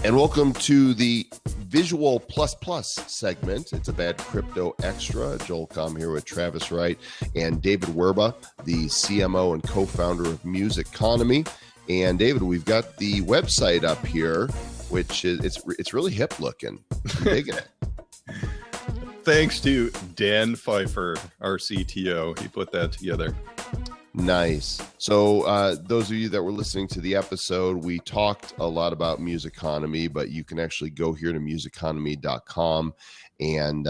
And welcome to the Visual Plus Plus segment. It's a Bad Crypto Extra. Joel Comm here with Travis Wright and David Werba, the CMO and co-founder of Musiconomi. And David, we've got the website up here, which is it's really hip looking. I'm digging it. Thanks to Dan Pfeiffer, our CTO. He put that together. Nice. So those of you that were listening to the episode, we talked a lot about Musiconomi, but you can actually go here to musiconomi.com and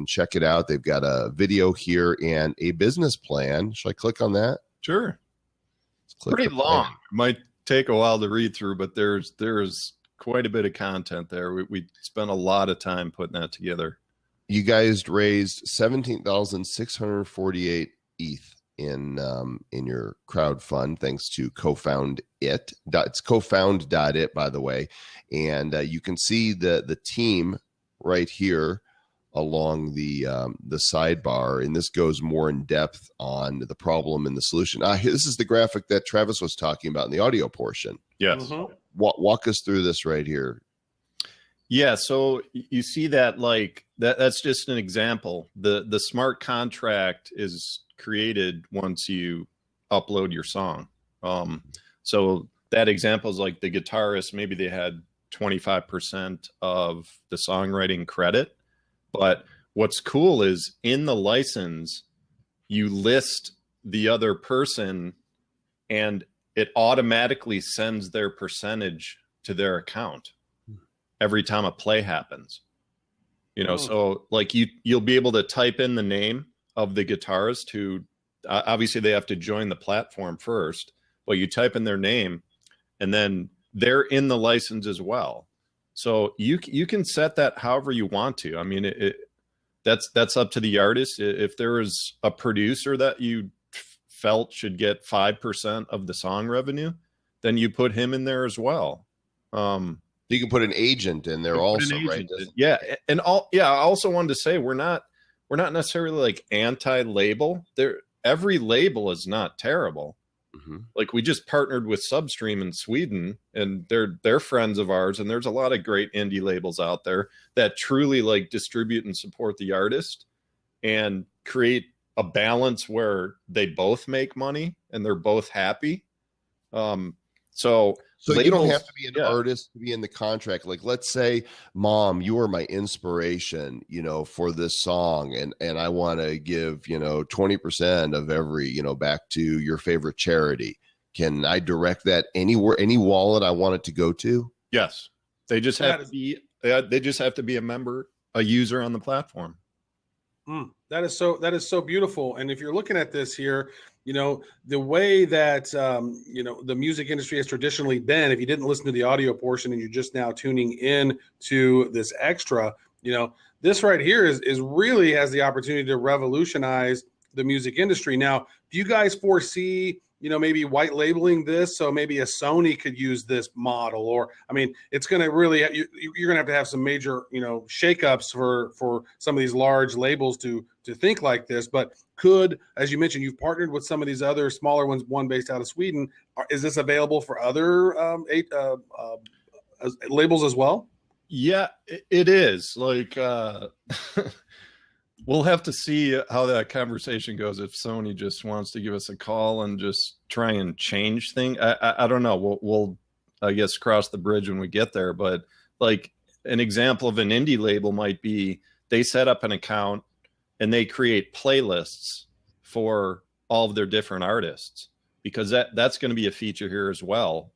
check it out. They've got a video here and a business plan. Should I click on that? Sure. Pretty long. Might take a while to read through, but there's quite a bit of content there. We spent a lot of time putting that together. You guys raised 17,648 ETH. In your crowd fund, thanks to CoFound It. It's CoFound.it, by the way. And you can see the team right here along the sidebar. And this goes more in depth on the problem and the solution. This is the graphic that Travis was talking about in the audio portion. Yes. Mm-hmm. Walk us through this right here. Yeah, so you see that that's just an example. The smart contract is created once you upload your song. So that example is like the guitarist, maybe they had 25% of the songwriting credit. But what's cool is in the license, you list the other person and it automatically sends their percentage to their account every time a play happens. So like you'll be able to type in the name of the guitarist who obviously they have to join the platform first, but you type in their name and then they're in the license as well. So you can set that however you want to. I mean, that's up to the artist. If there is a producer that you felt should get 5% of the song revenue, then you put him in there as well. You can put an agent in there also, right? Yeah. And I also wanted to say we're not necessarily like anti-label. Every label is not terrible. Mm-hmm. Like we just partnered with Substream in Sweden and they're friends of ours. And there's a lot of great indie labels out there that truly like distribute and support the artist and create a balance where they both make money and they're both happy. So labels, you don't have to be an artist to be in the contract. Like, let's say, Mom, you are my inspiration, for this song. And I want to give, 20% of every, back to your favorite charity. Can I direct that anywhere, any wallet I want it to go to? Yes. They just have to be a member, a user on the platform. That is so beautiful. And if you're looking at this here, the way that, the music industry has traditionally been, if you didn't listen to the audio portion and you're just now tuning in to this extra, this right here is really has the opportunity to revolutionize the music industry. Now, do you guys foresee, maybe white labeling this? So maybe a Sony could use this model, or, I mean, it's going to really, you're going to have some major, shakeups for some of these large labels to think like this. But could, as you mentioned, you've partnered with some of these other smaller ones, one based out of Sweden. Is this available for other labels as well? Yeah, it is. Like, we'll have to see how that conversation goes. If Sony just wants to give us a call and just try and change things, I don't know. We'll I guess cross the bridge when we get there. But like an example of an indie label might be they set up an account and they create playlists for all of their different artists, because that's going to be a feature here as well.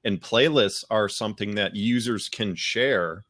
And playlists are something that users can share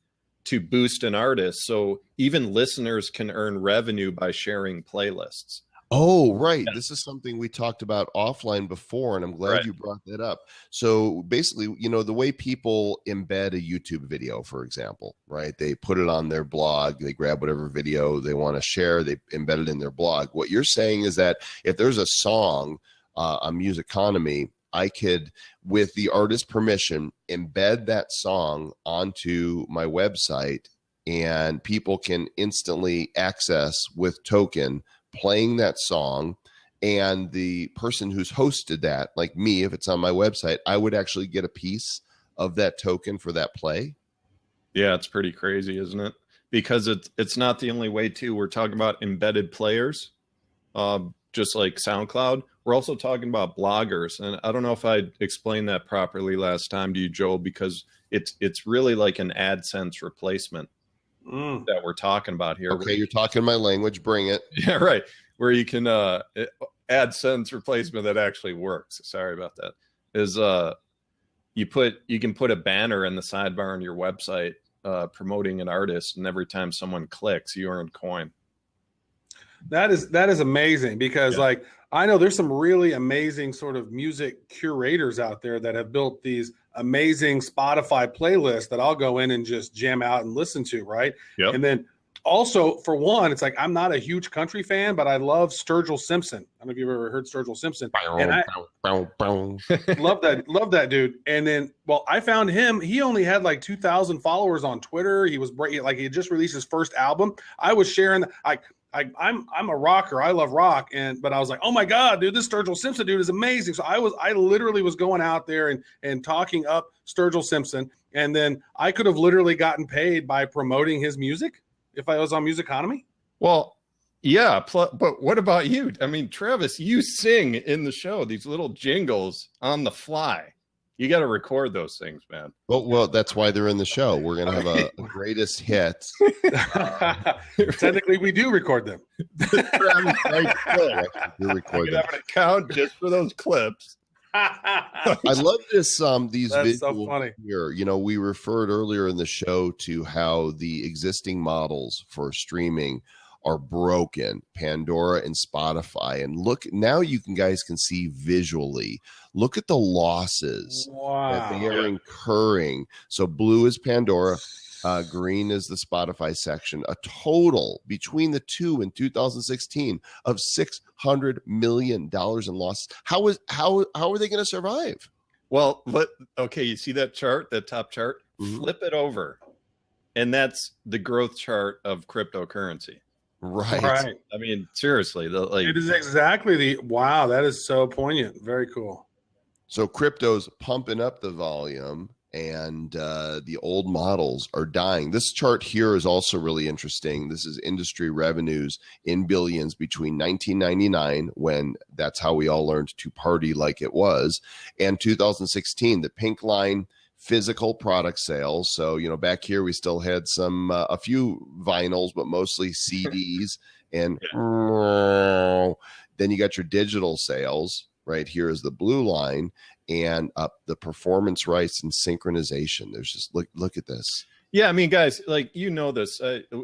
to boost an artist. So even listeners can earn revenue by sharing playlists. Oh, right. Yeah. This is something we talked about offline before, and I'm glad you brought that up. So basically, the way people embed a YouTube video, for example, right? They put it on their blog, they grab whatever video they want to share, they embed it in their blog. What you're saying is that if there's a song on Musiconomi, I could, with the artist's permission, embed that song onto my website, and people can instantly access with token playing that song, and the person who's hosted that, like me, if it's on my website, I would actually get a piece of that token for that play. Yeah, it's pretty crazy, isn't it? Because it's not the only way too. We're talking about embedded players, just like SoundCloud. We're also talking about bloggers, and I don't know if I explained that properly last time to you, Joel, because it's really like an AdSense replacement that we're talking about here. Okay, you're talking my language. Bring it. Yeah, right. Where you can AdSense replacement that actually works. Sorry about that. Is you can put a banner in the sidebar on your website promoting an artist, and every time someone clicks, you earn coin. That is amazing, because like I know there's some really amazing sort of music curators out there that have built these amazing Spotify playlists that I'll go in and just jam out and listen to, right? Yep. And then also, for one, it's like I'm not a huge country fan, but I love Sturgill Simpson. I don't know if you've ever heard Sturgill Simpson. And I love that dude. And then, well, I found him. He only had like 2,000 followers on Twitter. He was like, he had just released his first album. I was sharing, I'm a rocker. I love rock, but I was like, oh my god, dude, this Sturgill Simpson dude is amazing. So I literally was going out there and talking up Sturgill Simpson, and then I could have literally gotten paid by promoting his music if I was on Musiconomi. Well, yeah, but what about you? I mean, Travis, you sing in the show these little jingles on the fly. You got to record those things, man. Well, that's why they're in the show. We're going to have a greatest hits. Technically, we do record them. You're You recording. have an account just for those clips. I love this. These That's visuals so funny. here. You know, we referred earlier in the show to how the existing models for streaming are broken, Pandora and Spotify. And look, now you guys can see visually. Look at the losses that they are incurring. So blue is Pandora, green is the Spotify section. A total between the two in 2016 of $600 million in losses. How are they going to survive? Well, okay, you see that chart, that top chart? Mm-hmm. Flip it over, and that's the growth chart of cryptocurrency. Right. I mean, seriously, it is exactly wow. That is so poignant. Very cool. So crypto's pumping up the volume, and the old models are dying. This chart here is also really interesting. This is industry revenues in billions between 1999, when that's how we all learned to party like it was, and 2016. The pink line, physical product sales. So, you know, back here we still had a few vinyls, but mostly CDs. And then you got your digital sales. Right here is the blue line, and the performance rights and synchronization. There's just look at this. Yeah, I mean, guys, like, you know this,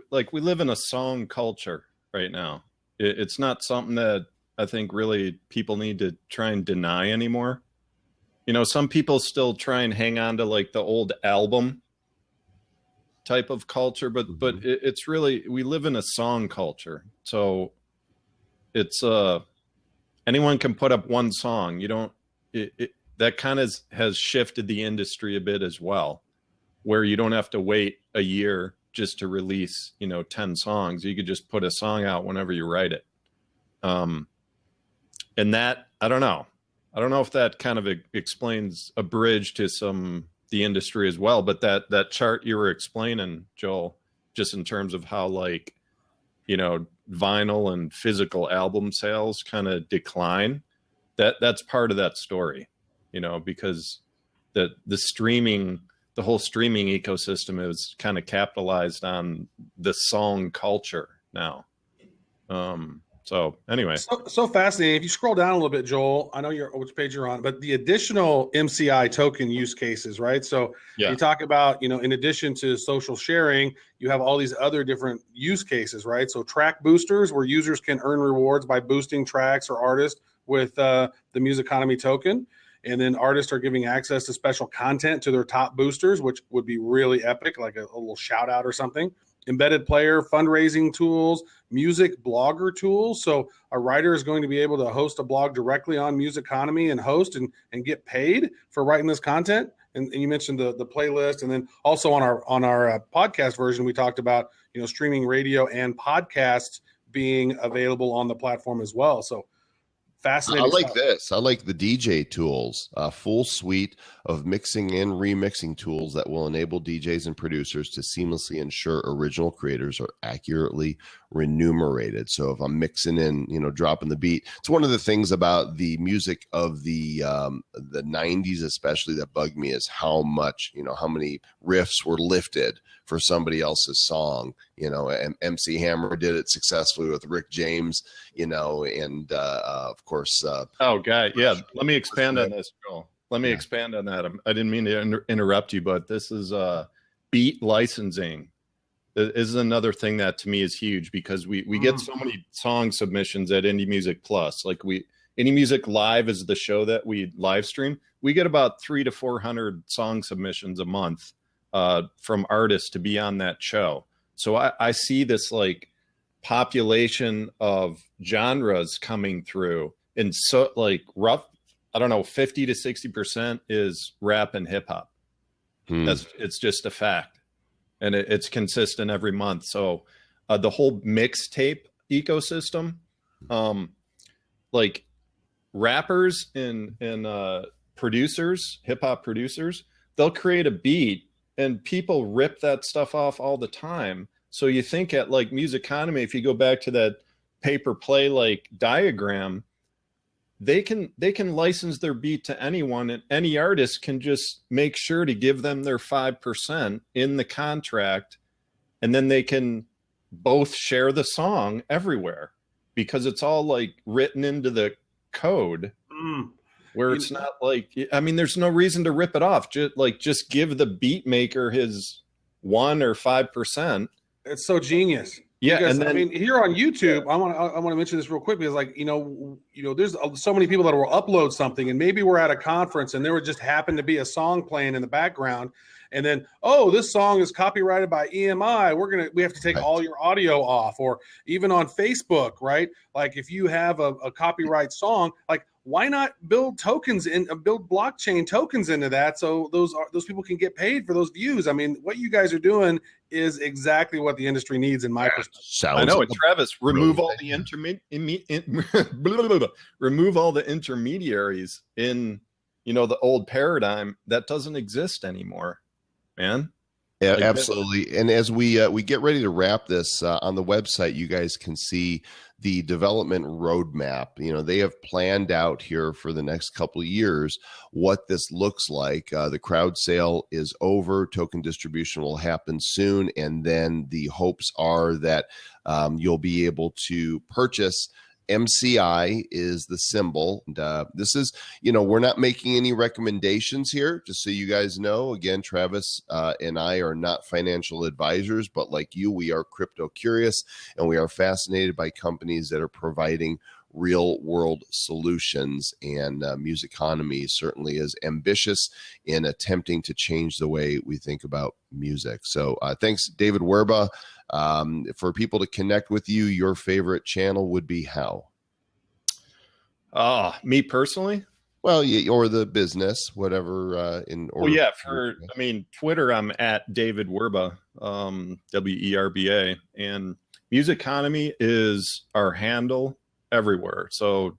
like, we live in a song culture right now. It's not something that I think really people need to try and deny anymore. You know, some people still try and hang on to like the old album type of culture, but it's really, we live in a song culture. So it's anyone can put up one song. You don't, that kind of has shifted the industry a bit as well, where you don't have to wait a year just to release, 10 songs. You could just put a song out whenever you write it. And that, I don't know if that kind of explains a bridge to the industry as well, but that chart you were explaining, Joel, just in terms of how, like, vinyl and physical album sales kind of decline, that's part of that story, because the whole streaming ecosystem is kind of capitalized on the song culture now. So anyway, so fascinating. If you scroll down a little bit, Joel, I know which page you're on, but the additional MCI token use cases, right? So you talk about, in addition to social sharing, you have all these other different use cases, right? So track boosters, where users can earn rewards by boosting tracks or artists with the Musiconomi token. And then artists are giving access to special content to their top boosters, which would be really epic, like a little shout out or something. Embedded player fundraising tools, music blogger tools. So a writer is going to be able to host a blog directly on Musiconomi and host and get paid for writing this content. And you mentioned the playlist, and then also on our podcast version, we talked about streaming radio and podcasts being available on the platform as well. So Fascinating. I like stuff. this. I like the DJ tools, a full suite of mixing and remixing tools that will enable DJs and producers to seamlessly ensure original creators are accurately remunerated. So if I'm mixing in, dropping the beat, it's one of the things about the music of the 90s, especially, that bugged me, is how much, how many riffs were lifted for somebody else's song. MC Hammer did it successfully with Rick James, and of course. Oh, God. Yeah. Let me expand on this, Joel. Let me expand on that. I didn't mean to interrupt you, but this is beat licensing. This is another thing that to me is huge, because we get so many song submissions at Indie Music Plus. Like Indie Music Live is the show that we live stream. We get about 300 to 400 song submissions a month from artists to be on that show. So I see this like population of genres coming through, and so like rough, I don't know, 50 to 60% is rap and hip hop. It's just a fact, and it's consistent every month. So the whole mixtape ecosystem, like rappers and producers, hip hop producers, they'll create a beat and people rip that stuff off all the time. So you think at like Musiconomi, if you go back to that pay-per-play like diagram, they can license their beat to anyone, and any artist can just make sure to give them their 5% in the contract, and then they can both share the song everywhere, because it's all like written into the code. Where it's not like, I mean, there's no reason to rip it off. Just give the beat maker his 1 or 5%. It's so genius. Yeah, because, and then, I mean, here on YouTube, I want to mention this real quick, because like, there's so many people that will upload something, and maybe we're at a conference and there would just happen to be a song playing in the background, and then, oh, this song is copyrighted by EMI. We have to take all your audio off. Or even on Facebook, right? Like if you have a copyright song, like, why not build tokens and build blockchain tokens into that, so those people can get paid for those views? I mean, what you guys are doing is exactly what the industry needs, in my perspective. I know it, Travis. Remove all the remove all the intermediaries in the old paradigm. That doesn't exist anymore, man. Yeah, absolutely. And as we get ready to wrap this, on the website, you guys can see the development roadmap. They have planned out here for the next couple of years what this looks like. The crowd sale is over. Token distribution will happen soon. And then the hopes are that you'll be able to purchase. MCI is the symbol. And, this is, we're not making any recommendations here, just so you guys know. Again, Travis and I are not financial advisors, but like you, we are crypto curious, and we are fascinated by companies that are providing real world solutions. And Musiconomi certainly is ambitious in attempting to change the way we think about music. So thanks, David Werba. For people to connect with you, your favorite channel would be how? Me personally? Well, or the business, whatever. Twitter, I'm at David Werba, Werba, and Musiconomi is our handle everywhere. So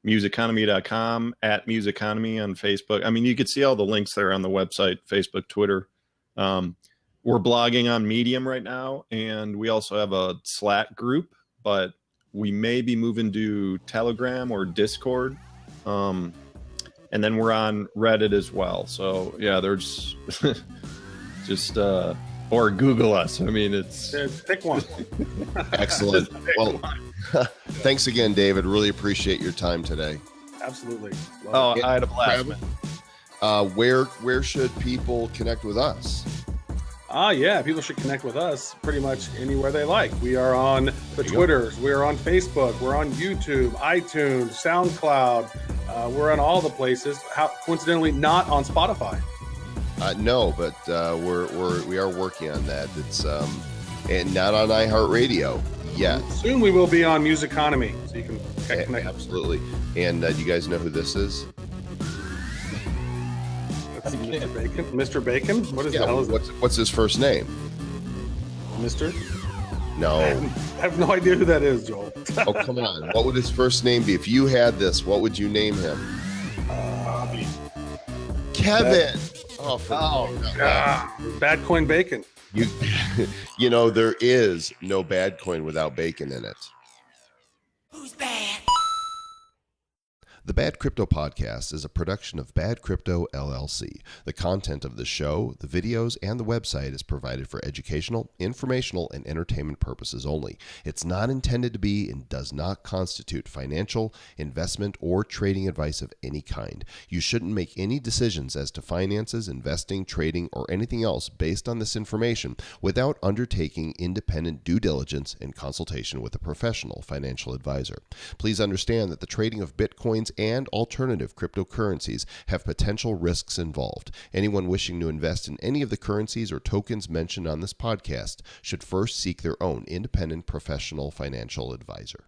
musiconomy.com, at Musiconomi on Facebook. I mean, you could see all the links there on the website, Facebook, Twitter. We're blogging on Medium right now, and we also have a Slack group, but we may be moving to Telegram or Discord. And then we're on Reddit as well. So yeah, there's just or Google us. I mean, pick one. Excellent. Well, thanks again, David. Really appreciate your time today. Absolutely. I had a blast. Where should people connect with us? People should connect with us pretty much anywhere they like. We are on the Twitters. We are on Facebook. We're on YouTube, iTunes, SoundCloud. We're on all the places. Coincidentally, not on Spotify. No, but we are working on that. It's and not on iHeartRadio yet. Soon we will be on Musiconomi, so you can connect. Absolutely. And do you guys know who this is? Mr. Bacon? Mr. Bacon? What is the hell is that? What's his first name? Mr. No. I have no idea who that is, Joel. Oh, come on. What would his first name be? If you had this, what would you name him? Kevin. Bad coin bacon. You know, there is no bad coin without bacon in it. Who's bad? The Bad Crypto Podcast is a production of Bad Crypto LLC. The content of the show, the videos, and the website is provided for educational, informational, and entertainment purposes only. It's not intended to be and does not constitute financial, investment, or trading advice of any kind. You shouldn't make any decisions as to finances, investing, trading, or anything else based on this information without undertaking independent due diligence and consultation with a professional financial advisor. Please understand that the trading of Bitcoins and alternative cryptocurrencies have potential risks involved. Anyone wishing to invest in any of the currencies or tokens mentioned on this podcast should first seek their own independent professional financial advisor.